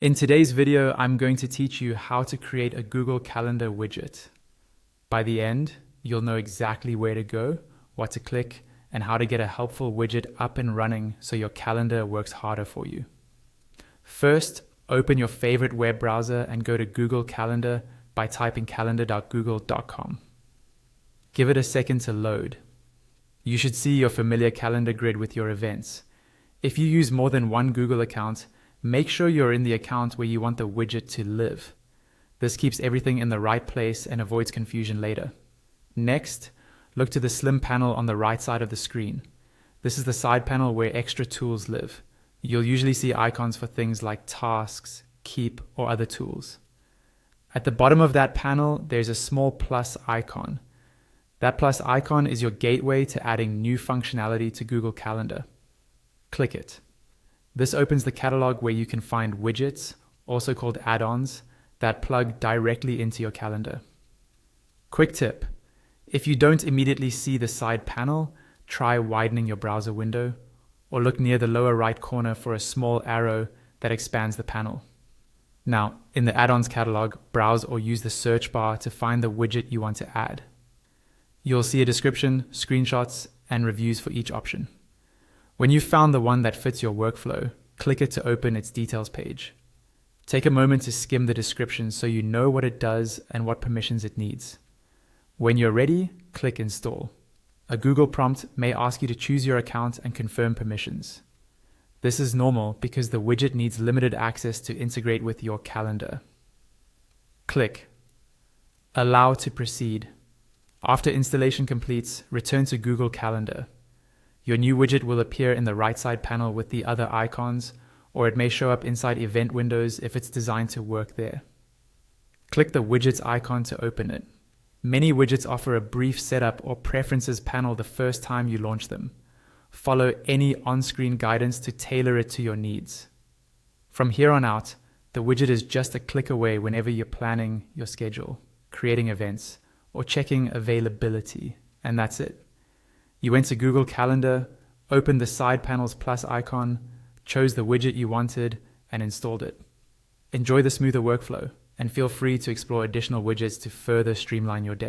In today's video, I'm going to teach you how to create a Google Calendar widget. By the end, you'll know exactly where to go, what to click, and how to get a helpful widget up and running so your calendar works harder for you. First, open your favorite web browser and go to Google Calendar by typing calendar.google.com. Give it a second to load. You should see your familiar calendar grid with your events. If you use more than one Google account, make sure you're in the account where you want the widget to live. This keeps everything in the right place and avoids confusion later. Next, look to the slim panel on the right side of the screen. This is the side panel where extra tools live. You'll usually see icons for things like tasks, keep, or other tools. At the bottom of that panel, there's a small plus icon. That plus icon is your gateway to adding new functionality to Google Calendar. Click it. This opens the catalog where you can find widgets, also called add-ons, that plug directly into your calendar. Quick tip: if you don't immediately see the side panel, try widening your browser window, or look near the lower right corner for a small arrow that expands the panel. Now, in the add-ons catalog, browse or use the search bar to find the widget you want to add. You'll see a description, screenshots, and reviews for each option. When you've found the one that fits your workflow, click it to open its details page. Take a moment to skim the description so you know what it does and what permissions it needs. When you're ready, click Install. A Google prompt may ask you to choose your account and confirm permissions. This is normal because the widget needs limited access to integrate with your calendar. Click Allow to proceed. After installation completes, return to Google Calendar. Your new widget will appear in the right side panel with the other icons, or it may show up inside event windows if it's designed to work there. Click the widgets icon to open it. Many widgets offer a brief setup or preferences panel the first time you launch them. Follow any on-screen guidance to tailor it to your needs. From here on out, the widget is just a click away whenever you're planning your schedule, creating events, or checking availability, and that's it. You went to Google Calendar, opened the side panel's plus icon, chose the widget you wanted, and installed it. Enjoy the smoother workflow, and feel free to explore additional widgets to further streamline your day.